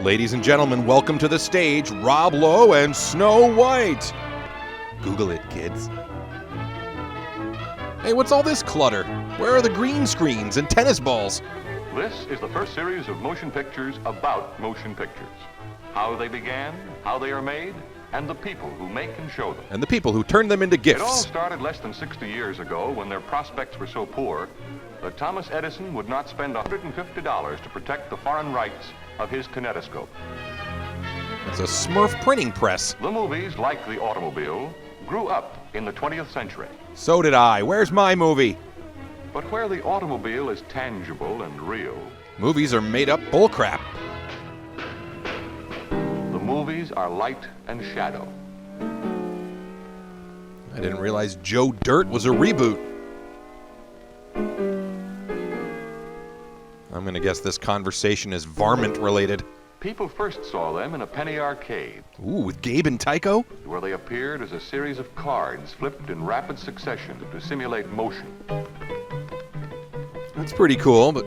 Ladies and gentlemen, welcome to the stage, Rob Lowe and Snow White. Google it, kids. Hey, what's all this clutter? Where are the green screens and tennis balls? This is the first series of motion pictures about motion pictures. How they began, how they are made, and the people who make and show them. And the people who turn them into gifts. It all started less than 60 years ago when their prospects were so poor that Thomas Edison would not spend $150 to protect the foreign rights of his kinetoscope. It's a Smurf printing press. The movies, like the automobile, grew up in the 20th century. So did I. Where's my movie? But where the automobile is tangible and real, movies are made up bullcrap. The movies are light and shadow. I didn't realize Joe Dirt was a reboot. I'm going to guess this conversation is varmint related. People first saw them in a penny arcade. Ooh, with Gabe and Tycho? Where they appeared as a series of cards flipped in rapid succession to simulate motion. That's pretty cool, but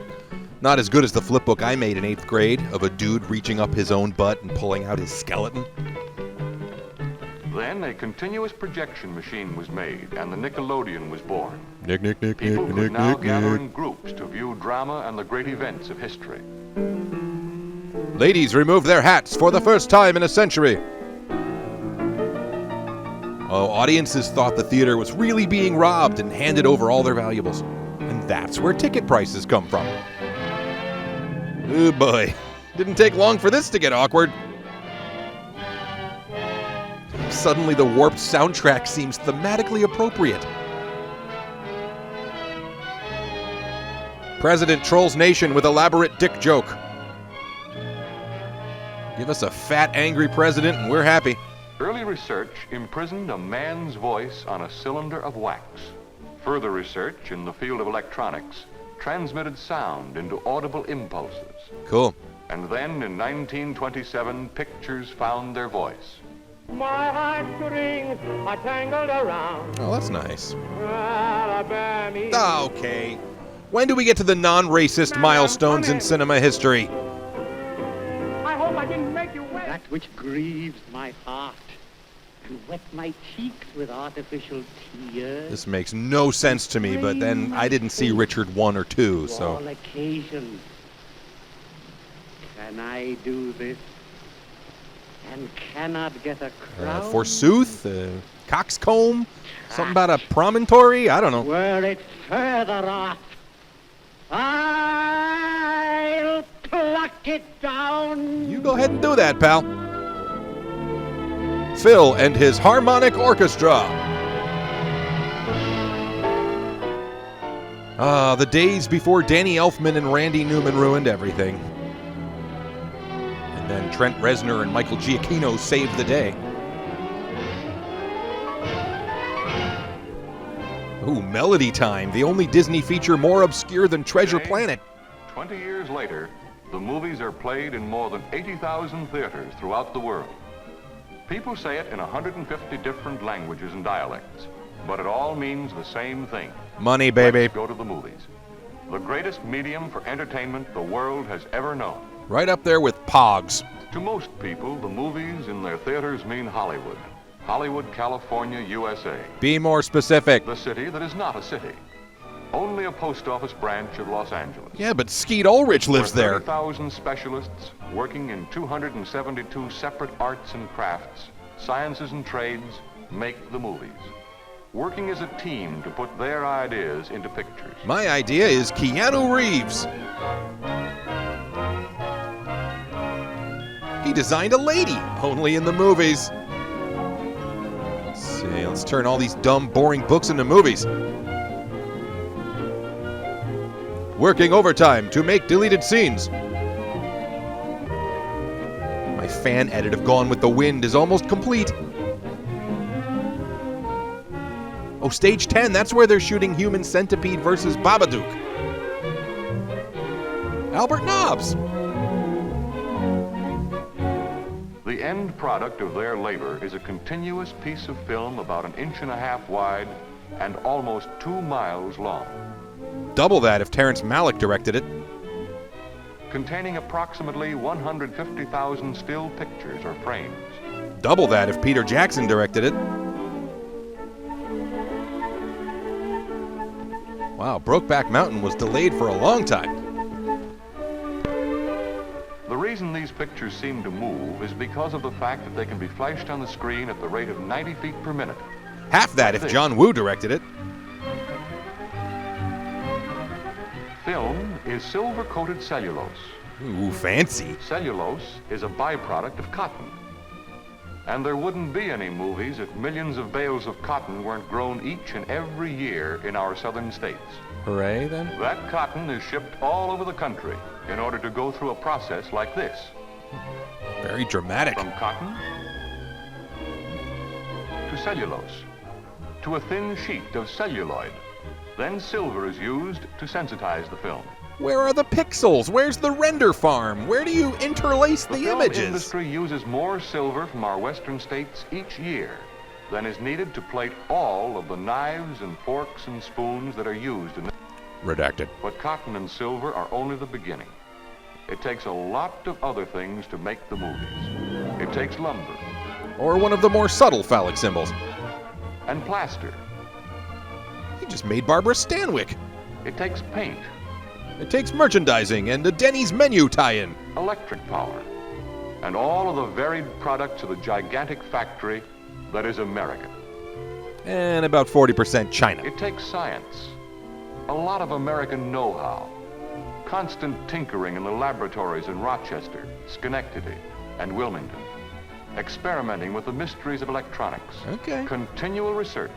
not as good as the flip book I made in 8th grade of a dude reaching up his own butt and pulling out his skeleton. Then a continuous projection machine was made, and the Nickelodeon was born. People could now gather in groups to view drama and the great events of history. Ladies remove their hats for the first time in a century. Oh, audiences thought the theater was really being robbed and handed over all their valuables. And that's where ticket prices come from. Oh boy, didn't take long for this to get awkward. Suddenly the warped soundtrack seems thematically appropriate. President trolls nation with elaborate dick joke. Give us a fat, angry president and we're happy. Early research imprisoned a man's voice on a cylinder of wax. Further research in the field of electronics transmitted sound into audible impulses. Cool. And then in 1927, pictures found their voice. My heartstrings are tangled around. Oh, that's nice. Alabama. Okay. When do we get to the non-racist milestones in cinema history? I hope I didn't make you wait. That which grieves my heart and wet my cheeks with artificial tears. This makes no sense to me, but then I didn't see Richard 1 or 2, so... all occasions. Can I do this? And cannot get a crown? Forsooth? Coxcomb? Something about a promontory? I don't know. Were it further off, I'll pluck it down. You go ahead and do that, pal. Phil and his harmonic orchestra. Ah, the days before Danny Elfman and Randy Newman ruined everything. And then Trent Reznor and Michael Giacchino saved the day. Ooh, Melody Time, the only Disney feature more obscure than Treasure Planet. 20 years later, the movies are played in more than 80,000 theaters throughout the world. People say it in 150 different languages and dialects, but it all means the same thing. Money, baby. Let's go to the movies. The greatest medium for entertainment the world has ever known. Right up there with Pogs. To most people, the movies in their theaters mean Hollywood. Hollywood, California, USA. Be more specific. The city that is not a city. Only a post office branch of Los Angeles. Yeah, but Skeet Ulrich lives Where there. 30,000 specialists working in 272 separate arts and crafts, sciences and trades make the movies. Working as a team to put their ideas into pictures. My idea is Keanu Reeves. He designed a lady, only in the movies. Let's see, let's turn all these dumb, boring books into movies. Working overtime to make deleted scenes. My fan edit of Gone with the Wind is almost complete. Oh, stage 10, that's where they're shooting Human Centipede versus Babadook. Albert Nobbs. The end product of their labor is a continuous piece of film about 1.5 inches wide and almost 2 miles long. Double that if Terrence Malick directed it. containing approximately 150,000 still pictures or frames. Double that if Peter Jackson directed it. Wow, Brokeback Mountain was delayed for a long time. The reason these pictures seem to move is because of the fact that they can be flashed on the screen at the rate of 90 feet per minute. Half that if John Woo directed it. Film is silver-coated cellulose. Ooh, fancy. Cellulose is a byproduct of cotton. And there wouldn't be any movies if millions of bales of cotton weren't grown each and every year in our southern states. Hooray, then? That cotton is shipped all over the country in order to go through a process like this. Very dramatic. From cotton to cellulose, to a thin sheet of celluloid. Then silver is used to sensitize the film. Where are the pixels? Where's the render farm? Where do you interlace the film images? Industry uses more silver from our western states each year than is needed to plate all of the knives and forks and spoons that are used in the... Redacted. But cotton and silver are only the beginning. It takes a lot of other things to make the movies. It takes lumber. Or one of the more subtle phallic symbols. And plaster. He just made Barbara Stanwyck. It takes paint. It takes merchandising and a Denny's menu tie-in. Electric power. And all of the varied products of the gigantic factory that is America. And about 40% China. It takes science. A lot of American know-how. Constant tinkering in the laboratories in Rochester, Schenectady, and Wilmington. Experimenting with the mysteries of electronics. Okay. Continual research.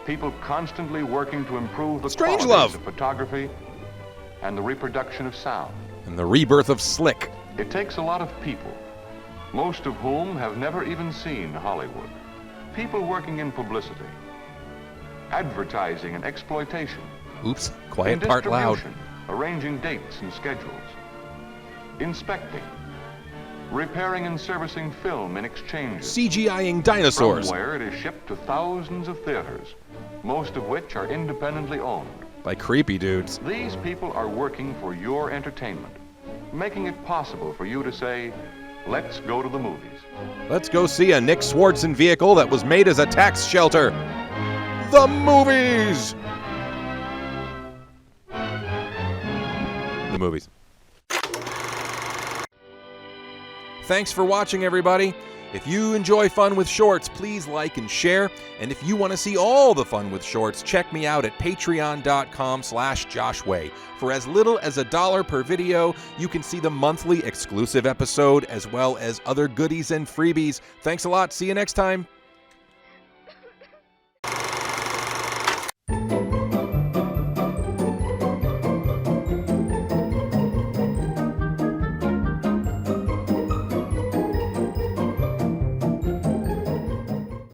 People constantly working to improve the Strangelove. qualities of photography and the reproduction of sound. And the rebirth of Slick. It takes a lot of people, most of whom have never even seen Hollywood. People working in publicity, advertising and exploitation. Oops, quiet in part loud. distribution, arranging dates and schedules, inspecting, repairing and servicing film in exchanges. CGI-ing dinosaurs. From where it is shipped to thousands of theaters, most of which are independently owned. By creepy dudes. These people are working for your entertainment, making it possible for you to say, let's go to the movies. Let's go see a Nick Swardson vehicle that was made as a tax shelter. The movies! The movies. Thanks for watching, everybody. If you enjoy Fun with Shorts, please like and share. And if you want to see all the Fun with Shorts, check me out at patreon.com/JoshWay. For as little as $1 per video, you can see the monthly exclusive episode as well as other goodies and freebies. Thanks a lot. See you next time.